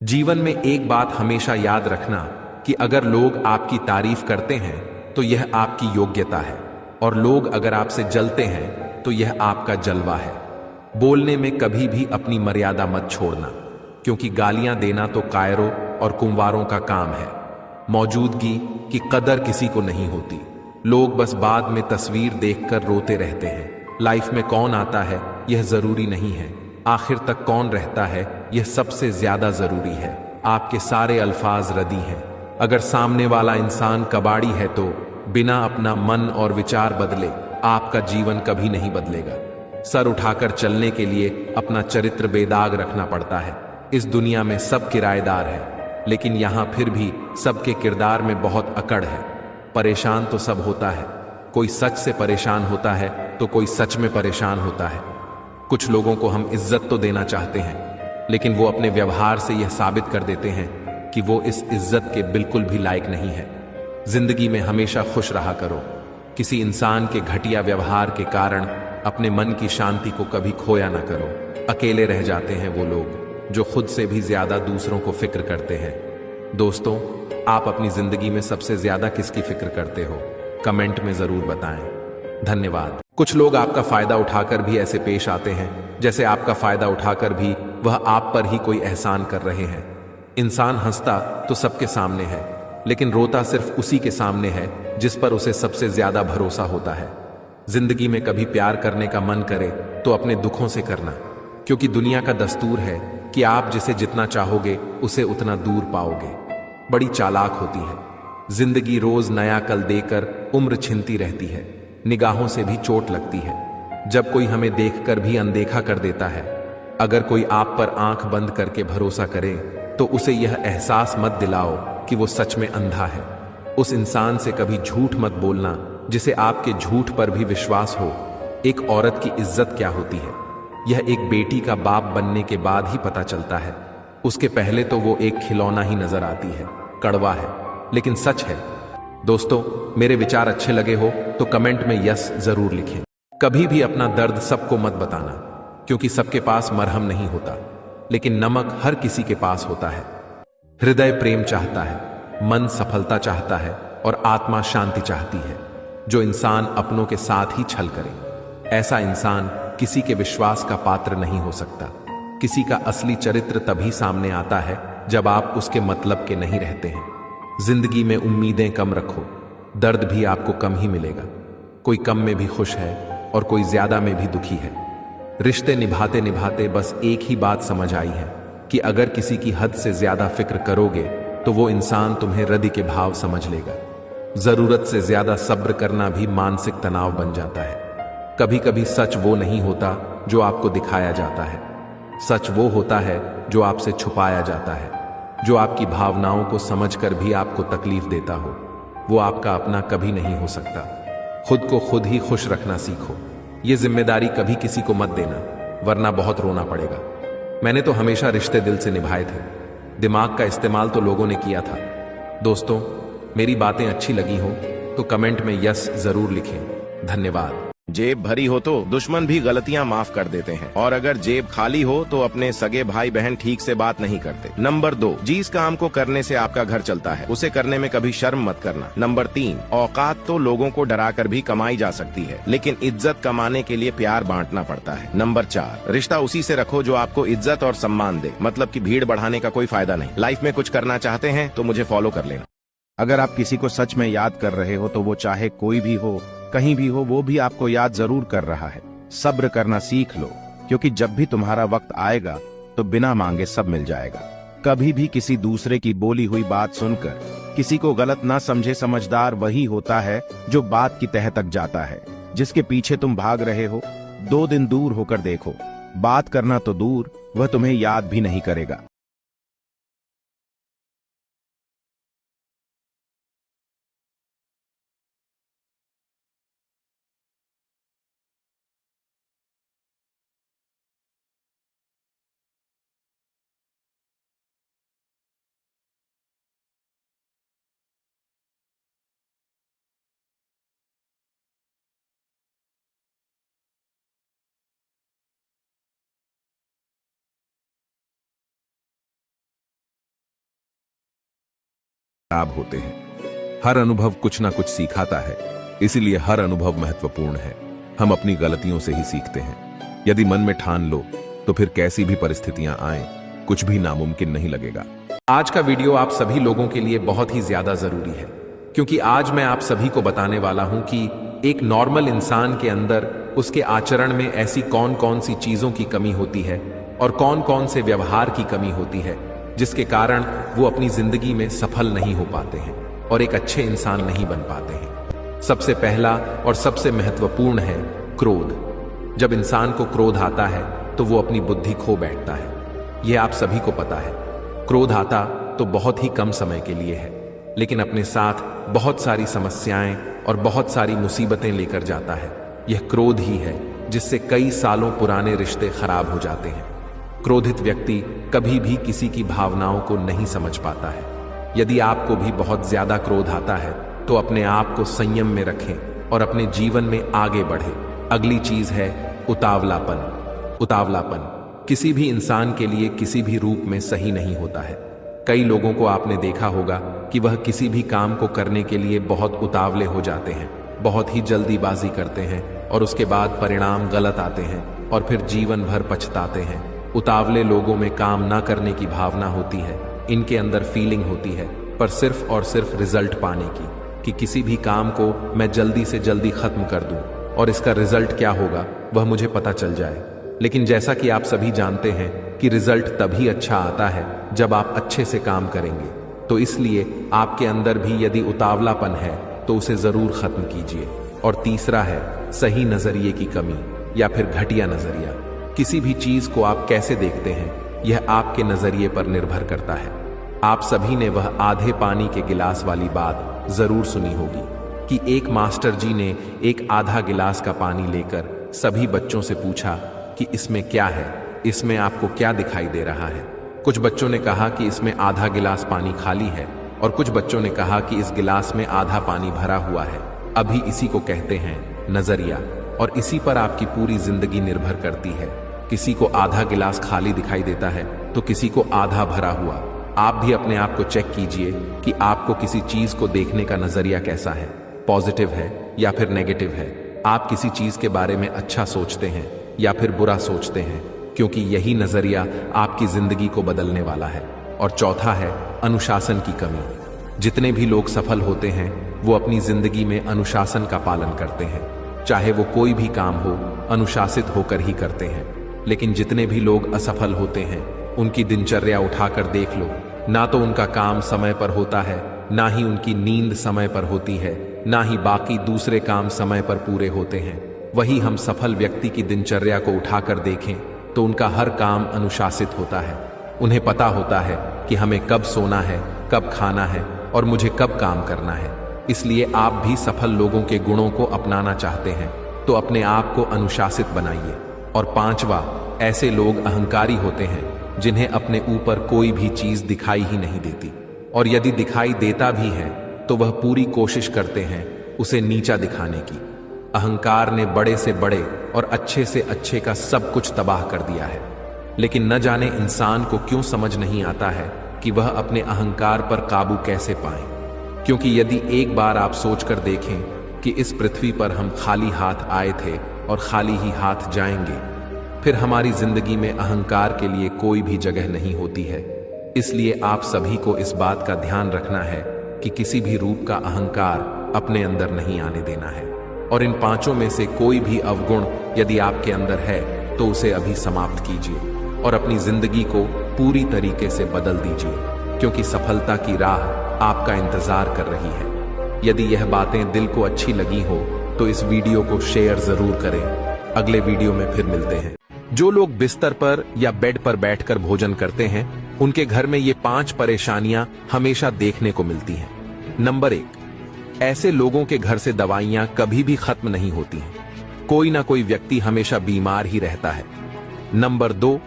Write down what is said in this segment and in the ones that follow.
जीवन में एक बात हमेशा याद रखना कि अगर लोग आपकी तारीफ करते हैं तो यह आपकी योग्यता है, और लोग अगर आपसे जलते हैं तो यह आपका जलवा है। बोलने में कभी भी अपनी मर्यादा मत छोड़ना, क्योंकि गालियां देना तो कायरों और कुंवारों का काम है। मौजूदगी की कदर किसी को नहीं होती। लोग बस बाद में तस्वीर देखकर रोते रहते हैं। लाइफ में कौन आता है यह जरूरी नहीं है, आखिर तक कौन रहता है यह सबसे ज्यादा जरूरी है। आपके सारे अल्फाज रदी हैं। अगर सामने वाला इंसान कबाड़ी है तो बिना अपना मन और विचार बदले आपका जीवन कभी नहीं बदलेगा। सर उठाकर चलने के लिए अपना चरित्र बेदाग रखना पड़ता है। इस दुनिया में सब किराएदार है, लेकिन यहां फिर भी सबके किरदार में बहुत अकड़ है। परेशान तो सब होता है, कोई सच से परेशान होता है तो कोई सच में परेशान होता है। कुछ लोगों को हम इज्जत तो देना चाहते हैं, लेकिन वो अपने व्यवहार से यह साबित कर देते हैं कि वो इस इज्जत के बिल्कुल भी लायक नहीं है। जिंदगी में हमेशा खुश रहा करो। किसी इंसान के घटिया व्यवहार के कारण अपने मन की शांति को कभी खोया ना करो। अकेले रह जाते हैं वो लोग जो खुद से भी ज्यादा दूसरों को फिक्र करते हैं। दोस्तों, आप अपनी जिंदगी में सबसे ज्यादा किसकी फिक्र करते हो? कमेंट में जरूर बताएं। धन्यवाद। कुछ लोग आपका फायदा उठाकर भी ऐसे पेश आते हैं जैसे आपका फायदा उठाकर भी वह आप पर ही कोई एहसान कर रहे हैं। इंसान हंसता तो सबके सामने है, लेकिन रोता सिर्फ उसी के सामने है जिस पर उसे सबसे ज्यादा भरोसा होता है। जिंदगी में कभी प्यार करने का मन करे तो अपने दुखों से करना, क्योंकि दुनिया का दस्तूर है कि आप जिसे जितना चाहोगे उसे उतना दूर पाओगे। बड़ी चालाक होती है जिंदगी, रोज नया कल देकर उम्र छिनती रहती है। निगाहों से भी चोट लगती है जब कोई हमें देखकर भी अनदेखा कर देता है। अगर कोई आप पर आंख बंद करके भरोसा करे तो उसे यह एहसास मत दिलाओ कि वो सच में अंधा है। उस इंसान से कभी झूठ मत बोलना जिसे आपके झूठ पर भी विश्वास हो। एक औरत की इज्जत क्या होती है यह एक बेटी का बाप बनने के बाद ही पता चलता है। उसके पहले तो वो एक खिलौना ही नजर आती है। कड़वा है लेकिन सच है। दोस्तों, मेरे विचार अच्छे लगे हो तो कमेंट में यस जरूर लिखें। कभी भी अपना दर्द सबको मत बताना, क्योंकि सबके पास मरहम नहीं होता, लेकिन नमक हर किसी के पास होता है। हृदय प्रेम चाहता है, मन सफलता चाहता है और आत्मा शांति चाहती है। जो इंसान अपनों के साथ ही छल करे, ऐसा इंसान किसी के विश्वास का पात्र नहीं हो सकता। किसी का असली चरित्र तभी सामने आता है जब आप उसके मतलब के नहीं रहते हैं। जिंदगी में उम्मीदें कम रखो, दर्द भी आपको कम ही मिलेगा। कोई कम में भी खुश है और कोई ज्यादा में भी दुखी है। रिश्ते निभाते निभाते बस एक ही बात समझ आई है कि अगर किसी की हद से ज्यादा फिक्र करोगे तो वो इंसान तुम्हें रद्दी के भाव समझ लेगा। जरूरत से ज्यादा सब्र करना भी मानसिक तनाव बन जाता है। कभी कभी सच वो नहीं होता जो आपको दिखाया जाता है, सच वो होता है जो आपसे छुपाया जाता है। जो आपकी भावनाओं को समझकर भी आपको तकलीफ देता हो, वो आपका अपना कभी नहीं हो सकता। खुद को खुद ही खुश रखना सीखो। ये जिम्मेदारी कभी किसी को मत देना, वरना बहुत रोना पड़ेगा। मैंने तो हमेशा रिश्ते दिल से निभाए थे, दिमाग का इस्तेमाल तो लोगों ने किया था। दोस्तों, मेरी बातें अच्छी लगी हो तो कमेंट में यस जरूर लिखें। धन्यवाद। जेब भरी हो तो दुश्मन भी गलतियां माफ कर देते हैं, और अगर जेब खाली हो तो अपने सगे भाई बहन ठीक से बात नहीं करते। नंबर 2, जिस काम को करने से आपका घर चलता है उसे करने में कभी शर्म मत करना। नंबर 3, औकात तो लोगों को डराकर भी कमाई जा सकती है, लेकिन इज्जत कमाने के लिए प्यार बांटना पड़ता है। नंबर 4, रिश्ता उसी से रखो जो आपको इज्जत और सम्मान दे, मतलब कि भीड़ बढ़ाने का कोई फायदा नहीं। लाइफ में कुछ करना चाहते हैं तो मुझे फॉलो कर लेना। अगर आप किसी को सच में याद कर रहे हो तो वो चाहे कोई भी हो, कहीं भी हो, वो भी आपको याद जरूर कर रहा है। सब्र करना सीख लो, क्योंकि जब भी तुम्हारा वक्त आएगा तो बिना मांगे सब मिल जाएगा। कभी भी किसी दूसरे की बोली हुई बात सुनकर किसी को गलत ना समझे। समझदार वही होता है जो बात की तह तक जाता है। जिसके पीछे तुम भाग रहे हो, 2 दिन दूर होकर देखो, बात करना तो दूर, वह तुम्हें याद भी नहीं करेगा। खराब होते हैं। हर अनुभव कुछ ना कुछ सिखाता है, इसीलिए हर अनुभव महत्वपूर्ण है। हम अपनी गलतियों से ही सीखते हैं। यदि मन में ठान लो तो फिर कैसी भी परिस्थितियां आए, कुछ भी नामुमकिन नहीं लगेगा। आज का वीडियो आप सभी लोगों के लिए बहुत ही ज्यादा जरूरी है, क्योंकि आज मैं आप सभी को बताने वाला हूं कि एक नॉर्मल इंसान के अंदर उसके आचरण में ऐसी कौन कौन सी चीजों की कमी होती है और कौन कौन से व्यवहार की कमी होती है जिसके कारण वो अपनी जिंदगी में सफल नहीं हो पाते हैं और एक अच्छे इंसान नहीं बन पाते हैं। सबसे पहला और सबसे महत्वपूर्ण है क्रोध। जब इंसान को क्रोध आता है तो वो अपनी बुद्धि खो बैठता है। यह आप सभी को पता है। क्रोध आता तो बहुत ही कम समय के लिए है, लेकिन अपने साथ बहुत सारी समस्याएं और बहुत सारी मुसीबतें लेकर जाता है। यह क्रोध ही है जिससे कई सालों पुराने रिश्ते खराब हो जाते हैं। क्रोधित व्यक्ति कभी भी किसी की भावनाओं को नहीं समझ पाता है। यदि आपको भी बहुत ज्यादा क्रोध आता है तो अपने आप को संयम में रखें और अपने जीवन में आगे बढ़ें। अगली चीज है उतावलापन। उतावलापन किसी भी इंसान के लिए किसी भी रूप में सही नहीं होता है। कई लोगों को आपने देखा होगा कि वह किसी भी काम को करने के लिए बहुत उतावले हो जाते हैं, बहुत ही जल्दीबाजी करते हैं और उसके बाद परिणाम गलत आते हैं और फिर जीवन भर पछताते हैं। उतावले लोगों में काम ना करने की भावना होती है, इनके अंदर फीलिंग होती है, पर सिर्फ और सिर्फ रिजल्ट पाने की, कि किसी भी काम को मैं जल्दी से जल्दी खत्म कर दूं और इसका रिजल्ट क्या होगा वह मुझे पता चल जाए। लेकिन जैसा कि आप सभी जानते हैं कि रिजल्ट तभी अच्छा आता है जब आप अच्छे से काम करेंगे। तो इसलिए आपके अंदर भी यदि उतावलापन है तो उसे जरूर खत्म कीजिए। और तीसरा है सही नजरिए की कमी या फिर घटिया नजरिया। किसी भी चीज को आप कैसे देखते हैं यह आपके नजरिए पर निर्भर करता है। आप सभी ने वह आधे पानी के गिलास वाली बात जरूर सुनी होगी कि एक मास्टर जी ने एक आधा गिलास का पानी लेकर सभी बच्चों से पूछा कि इसमें क्या है, इसमें आपको क्या दिखाई दे रहा है। कुछ बच्चों ने कहा कि इसमें आधा गिलास पानी खाली है और कुछ बच्चों ने कहा कि इस गिलास में आधा पानी भरा हुआ है। अभी इसी को कहते हैं नजरिया, और इसी पर आपकी पूरी जिंदगी निर्भर करती है। किसी को आधा गिलास खाली दिखाई देता है तो किसी को आधा भरा हुआ। आप भी अपने आप को चेक कीजिए कि आपको किसी चीज को देखने का नजरिया कैसा है, पॉजिटिव है या फिर नेगेटिव है। आप किसी चीज के बारे में अच्छा सोचते हैं या फिर बुरा सोचते हैं, क्योंकि यही नजरिया आपकी जिंदगी को बदलने वाला है। और चौथा है अनुशासन की कमी। जितने भी लोग सफल होते हैं वो अपनी जिंदगी में अनुशासन का पालन करते हैं, चाहे वो कोई भी काम हो अनुशासित होकर ही करते हैं। लेकिन जितने भी लोग असफल होते हैं उनकी दिनचर्या उठाकर देख लो, ना तो उनका काम समय पर होता है, ना ही उनकी नींद समय पर होती है, ना ही बाकी दूसरे काम समय पर पूरे होते हैं। वही हम सफल व्यक्ति की दिनचर्या को उठाकर देखें तो उनका हर काम अनुशासित होता है। उन्हें पता होता है कि हमें कब सोना है, कब खाना है और मुझे कब काम करना है। इसलिए आप भी सफल लोगों के गुणों को अपनाना चाहते हैं तो अपने आप को अनुशासित बनाइए। और पांचवा, ऐसे लोग अहंकारी होते हैं जिन्हें अपने ऊपर कोई भी चीज दिखाई ही नहीं देती, और यदि दिखाई देता भी है तो वह पूरी कोशिश करते हैं उसे नीचा दिखाने की। अहंकार ने बड़े से बड़े और अच्छे से अच्छे का सब कुछ तबाह कर दिया है। लेकिन न जाने इंसान को क्यों समझ नहीं आता है कि वह अपने अहंकार पर काबू कैसे पाए। क्योंकि यदि एक बार आप सोचकर देखें कि इस पृथ्वी पर हम खाली हाथ आए थे और खाली ही हाथ जाएंगे, फिर हमारी जिंदगी में अहंकार के लिए कोई भी जगह नहीं होती है। इसलिए आप सभी को इस बात का ध्यान रखना है कि किसी भी रूप का अहंकार अपने अंदर नहीं आने देना है। और इन पांचों में से कोई भी अवगुण यदि आपके अंदर है तो उसे अभी समाप्त कीजिए और अपनी जिंदगी को पूरी तरीके से बदल दीजिए, क्योंकि सफलता की राह आपका इंतजार कर रही है। यदि यह बातें दिल को अच्छी लगी हो तो इस वीडियो को शेयर जरूर करें। अगले वीडियो में फिर मिलते हैं। जो लोग बिस्तर पर या बेड पर बैठकर भोजन करते हैं उनके घर में ये 5 परेशानियां हमेशा देखने को मिलती हैं। नंबर 1, ऐसे लोगों के घर से दवाइयां कभी भी खत्म नहीं होती हैं। कोई ना कोई व्यक्ति हमेशा बीमार ही रहता है। नंबर 2,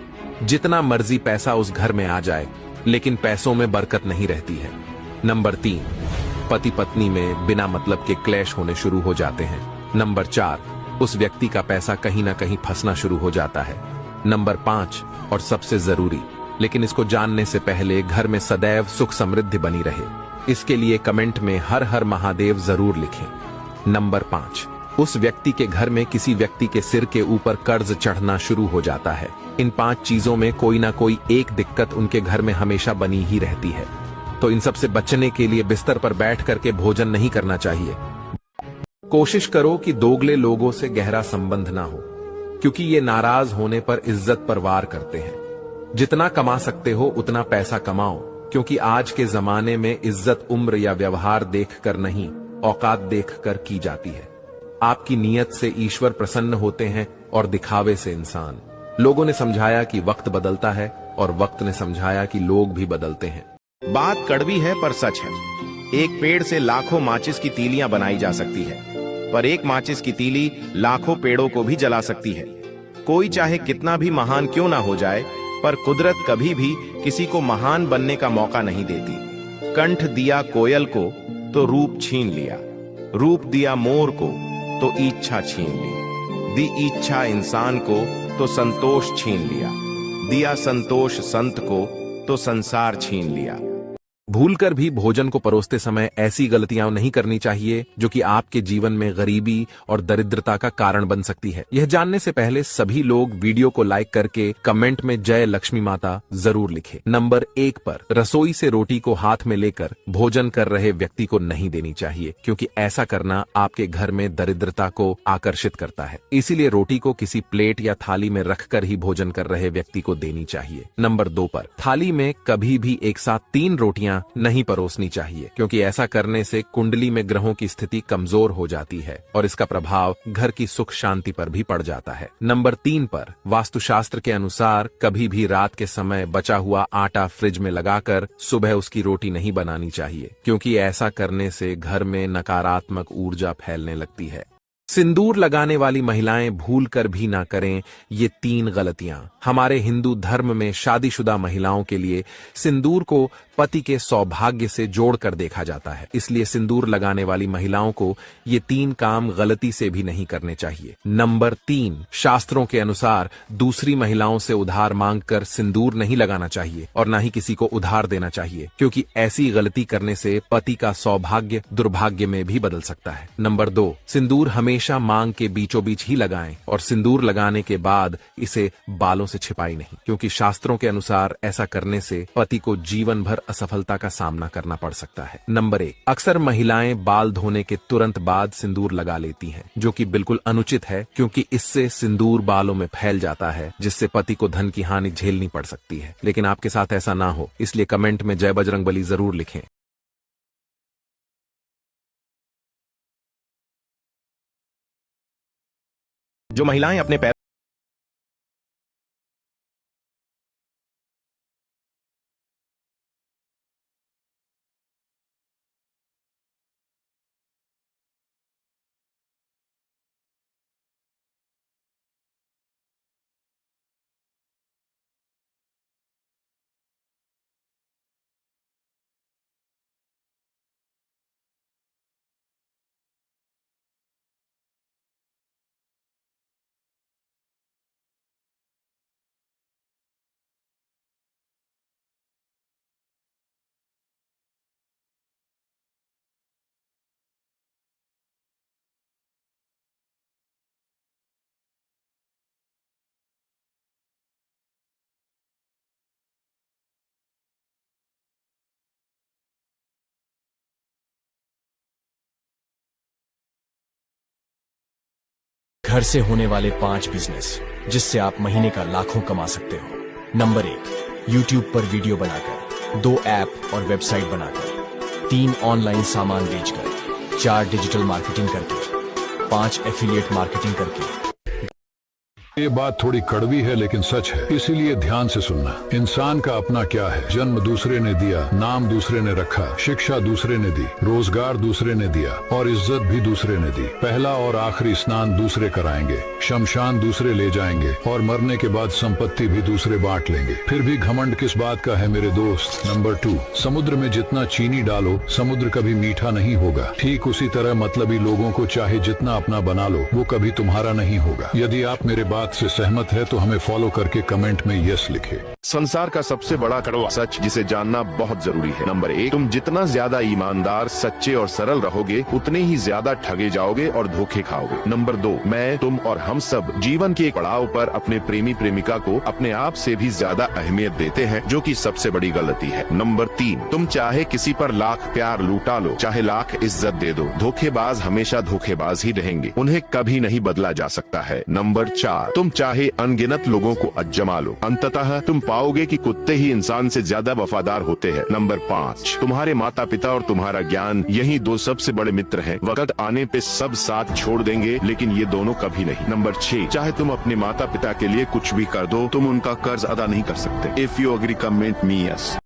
जितना मर्जी पैसा उस घर में आ जाए लेकिन पैसों में बरकत नहीं रहती है। नंबर 3, पति पत्नी में बिना मतलब के क्लैश होने शुरू हो जाते हैं। नंबर 4, उस व्यक्ति का पैसा कहीं ना कहीं फंसना शुरू हो जाता है। नंबर 5, और सबसे जरूरी, लेकिन इसको जानने से पहले घर में सदैव सुख समृद्धि बनी रहे, इसके लिए कमेंट में हर हर महादेव जरूर लिखें। नंबर 5, उस व्यक्ति के घर में किसी व्यक्ति के सिर के ऊपर कर्ज चढ़ना शुरू हो जाता है। इन 5 चीजों में कोई ना कोई एक दिक्कत उनके घर में हमेशा बनी ही रहती है। तो इन सब से बचने के लिए बिस्तर पर बैठ करके भोजन नहीं करना चाहिए। कोशिश करो कि दोगले लोगों से गहरा संबंध ना हो, क्योंकि ये नाराज होने पर इज्जत पर वार करते हैं। जितना कमा सकते हो उतना पैसा कमाओ, क्योंकि आज के जमाने में इज्जत उम्र या व्यवहार देखकर नहीं, औकात देखकर की जाती है। आपकी नीयत से ईश्वर प्रसन्न होते हैं और दिखावे से इंसान। लोगों ने समझाया कि वक्त बदलता है और वक्त ने समझाया कि लोग भी बदलते हैं। बात कड़वी है पर सच है। एक पेड़ से लाखों माचिस की तीलियां बनाई जा सकती है, पर एक माचिस की तीली लाखों पेड़ों को भी जला सकती है। कोई चाहे कितना भी महान क्यों ना हो जाए, पर कुदरत कभी भी किसी को महान बनने का मौका नहीं देती। कंठ दिया कोयल को तो रूप छीन लिया, रूप दिया मोर को तो इच्छा छीन ली, दी इच्छा इंसान को तो संतोष छीन लिया, दिया संतोष संत को तो संसार छीन लिया। भूलकर भी भोजन को परोसते समय ऐसी गलतियां नहीं करनी चाहिए जो कि आपके जीवन में गरीबी और दरिद्रता का कारण बन सकती है। यह जानने से पहले सभी लोग वीडियो को लाइक करके कमेंट में जय लक्ष्मी माता जरूर लिखें। नंबर 1 पर, रसोई से रोटी को हाथ में लेकर भोजन कर रहे व्यक्ति को नहीं देनी चाहिए, क्योंकि ऐसा करना आपके घर में दरिद्रता को आकर्षित करता है। इसीलिए रोटी को किसी प्लेट या थाली में रखकर ही भोजन कर रहे व्यक्ति को देनी चाहिए। नंबर 2 पर, थाली में कभी भी एक साथ 3 रोटियां नहीं परोसनी चाहिए, क्योंकि ऐसा करने से कुंडली में ग्रहों की स्थिति कमजोर हो जाती है और इसका प्रभाव घर की सुख शांति पर भी पड़ जाता है। नंबर 3 पर, वास्तुशास्त्र के अनुसार कभी भी रात के समय बचा हुआ आटा फ्रिज में लगाकर सुबह उसकी रोटी नहीं बनानी चाहिए, क्योंकि ऐसा करने से घर में नकारात्मक ऊर्जा फैलने लगती है। सिंदूर लगाने वाली महिलाएं भूल कर भी ना करें ये 3 गलतियां। हमारे हिंदू धर्म में शादीशुदा महिलाओं के लिए सिंदूर को पति के सौभाग्य से जोड़कर देखा जाता है, इसलिए सिंदूर लगाने वाली महिलाओं को ये 3 काम गलती से भी नहीं करने चाहिए। नंबर 3, शास्त्रों के अनुसार दूसरी महिलाओं से उधार मांगकर सिंदूर नहीं लगाना चाहिए और ना ही किसी को उधार देना चाहिए, क्योंकि ऐसी गलती करने से पति का सौभाग्य दुर्भाग्य में भी बदल सकता है। नंबर 2, सिंदूर हमेशा मांग के बीचों बीच ही लगाएं और सिंदूर लगाने के बाद इसे बालों से छिपाई नहीं, क्योंकि शास्त्रों के अनुसार ऐसा करने से पति को जीवन भर असफलता का सामना करना पड़ सकता है। नंबर 1, अक्सर महिलाएं बाल धोने के तुरंत बाद सिंदूर लगा लेती हैं, जो कि बिल्कुल अनुचित है, क्योंकि इससे सिंदूर बालों में फैल जाता है, जिससे पति को धन की हानि झेलनी पड़ सकती है। लेकिन आपके साथ ऐसा ना हो, इसलिए कमेंट में जय बजरंगबली जरूर लिखें। जो महिलाएं अपने पैर घर से होने वाले 5 बिजनेस जिससे आप महीने का लाखों कमा सकते हो। नंबर 1, YouTube पर वीडियो बनाकर, 2 ऐप और वेबसाइट बनाकर, 3 ऑनलाइन सामान बेचकर, 4 डिजिटल मार्केटिंग करके, 5 एफिलिएट मार्केटिंग करके। ये बात थोड़ी कड़वी है लेकिन सच है, इसीलिए ध्यान से सुनना। इंसान का अपना क्या है? जन्म दूसरे ने दिया, नाम दूसरे ने रखा, शिक्षा दूसरे ने दी, रोजगार दूसरे ने दिया और इज्जत भी दूसरे ने दी। पहला और आखिरी स्नान दूसरे कराएंगे, शमशान दूसरे ले जाएंगे और मरने के बाद संपत्ति भी दूसरे बांट लेंगे। फिर भी घमंड किस बात का है मेरे दोस्त? नंबर 2, समुद्र में जितना चीनी डालो समुद्र कभी मीठा नहीं होगा। ठीक उसी तरह मतलबी लोगों को चाहे जितना अपना बना लो वो कभी तुम्हारा नहीं होगा। यदि आप मेरे बात बात से सहमत है तो हमें फॉलो करके कमेंट में यस लिखे। संसार का सबसे बड़ा कड़वा सच जिसे जानना बहुत जरूरी है। नंबर 1, तुम जितना ज्यादा ईमानदार, सच्चे और सरल रहोगे उतने ही ज्यादा ठगे जाओगे और धोखे खाओगे। नंबर 2, मैं, तुम और हम सब जीवन के एक पड़ाव पर अपने प्रेमी प्रेमिका को अपने आप से भी ज्यादा अहमियत देते हैं, जो कि सबसे बड़ी गलती है। नंबर 3, तुम चाहे किसी पर लाख प्यार लूटा लो, चाहे लाख इज्जत दे दो, धोखेबाज हमेशा धोखेबाज ही रहेंगे, उन्हें कभी नहीं बदला जा सकता है। नंबर 4, तुम चाहे अनगिनत लोगों को अजमा लो, अंततः तुम पाओगे कि कुत्ते ही इंसान से ज्यादा वफादार होते हैं। नंबर 5, तुम्हारे माता पिता और तुम्हारा ज्ञान यही 2 सबसे बड़े मित्र हैं। वक्त आने पे सब साथ छोड़ देंगे, लेकिन ये दोनों कभी नहीं। नंबर 6, चाहे तुम अपने माता पिता के लिए कुछ भी कर दो, तुम उनका कर्ज अदा नहीं कर सकते। If you agree comment me yes.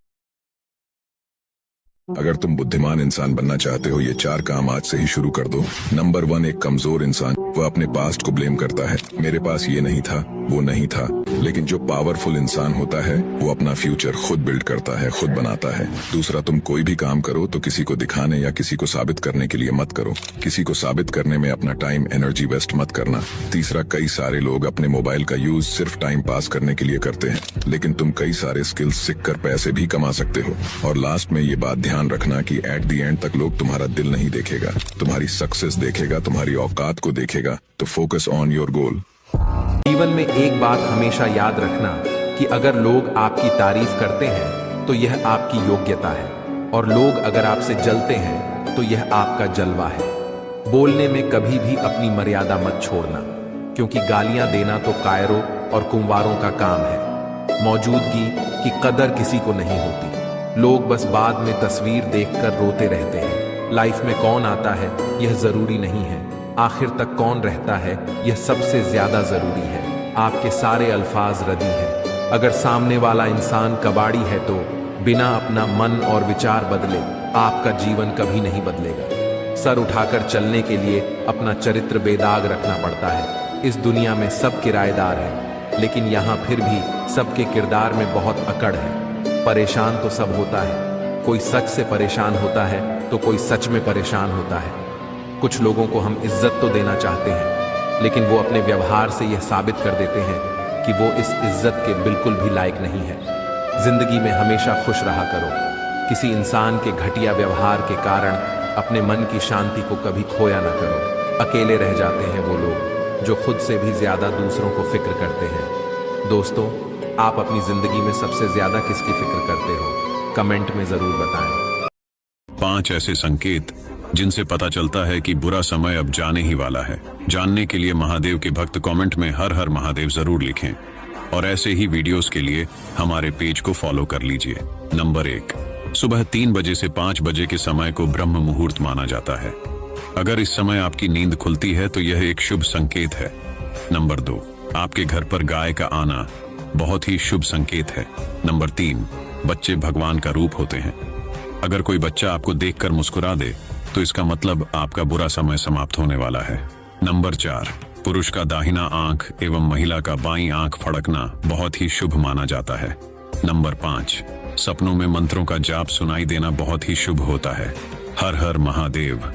अगर तुम बुद्धिमान इंसान बनना चाहते हो, ये 4 काम आज से ही शुरू कर दो। नंबर 1, एक कमजोर इंसान वह अपने पास्ट को ब्लेम करता है। मेरे पास ये नहीं था, वो नहीं था। लेकिन जो पावरफुल इंसान होता है वो अपना फ्यूचर खुद बिल्ड करता है, खुद बनाता है। दूसरा, तुम कोई भी काम करो तो किसी को दिखाने या किसी को साबित करने के लिए मत करो। किसी को साबित करने में अपना टाइम एनर्जी वेस्ट मत करना। तीसरा, कई सारे लोग अपने मोबाइल का यूज सिर्फ टाइम पास करने के लिए करते हैं, लेकिन तुम कई सारे स्किल्स सीख कर पैसे भी कमा सकते हो। और लास्ट में ये बात ध्यान रखना कि एट द एंड तक लोग तुम्हारा दिल नहीं देखेगा, तुम्हारी सक्सेस देखेगा, तुम्हारी औकात को देखेगा। तो फोकस ऑन योर गोल। जीवन में एक बात हमेशा याद रखना कि अगर लोग आपकी तारीफ करते हैं तो यह आपकी योग्यता है, और लोग अगर आपसे जलते हैं तो यह आपका जलवा है। बोलने में कभी भी अपनी मर्यादा मत छोड़ना, क्योंकि गालियां देना तो कायरों और कुंवारों का काम है। मौजूदगी की कदर किसी को नहीं होती। लोग बस बाद में तस्वीर देखकर रोते रहते हैं। लाइफ में कौन आता है यह जरूरी नहीं है, आखिर तक कौन रहता है यह सबसे ज्यादा जरूरी है। आपके सारे अल्फाज रदी हैं। अगर सामने वाला इंसान कबाड़ी है तो बिना अपना मन और विचार बदले आपका जीवन कभी नहीं बदलेगा। सर उठाकर चलने के लिए अपना चरित्र बेदाग रखना पड़ता है। इस दुनिया में सब किराएदार हैं, लेकिन यहाँ फिर भी सबके किरदार में बहुत अकड़ है। परेशान तो सब होता है, कोई सच से परेशान होता है तो कोई सच में परेशान होता है। कुछ लोगों को हम इज्जत तो देना चाहते हैं, लेकिन वो अपने व्यवहार से यह साबित कर देते हैं कि वो इस इज्जत के बिल्कुल भी लायक नहीं है। जिंदगी में हमेशा खुश रहा करो। किसी इंसान के घटिया व्यवहार के कारण अपने मन की शांति को कभी खोया ना करो। अकेले रह जाते हैं वो लोग जो खुद से भी ज्यादा दूसरों को फिक्र करते हैं। दोस्तों, आप अपनी जिंदगी में सबसे ज्यादा किसकी फिक्र करते हो? कमेंट में जरूर बताएं। 5 ऐसे संकेत जिनसे पता चलता है कि बुरा समय अब जाने ही वाला है। जानने के लिए महादेव के भक्त कमेंट में हर हर महादेव जरूर लिखें, और ऐसे ही वीडियोस के लिए हमारे पेज को फॉलो कर लीजिए। नंबर 1, सुबह 3 बजे से 5 बजे के समय को ब्रह्म मुहूर्त माना जाता है। अगर इस समय आपकी नींद खुलती है तो यह एक शुभ संकेत है। नंबर 2, आपके घर पर गाय का आना बहुत ही शुभ संकेत है। नंबर 3, बच्चे भगवान का रूप होते हैं। अगर कोई बच्चा आपको देखकर मुस्कुरा दे तो इसका मतलब आपका बुरा समय समाप्त होने वाला है। नंबर 4, पुरुष का दाहिना आंख एवं महिला का बाईं आंख फड़कना बहुत ही शुभ माना जाता है। नंबर 5, सपनों में मंत्रों का जाप सुनाई देना बहुत ही शुभ होता है। हर हर महादेव।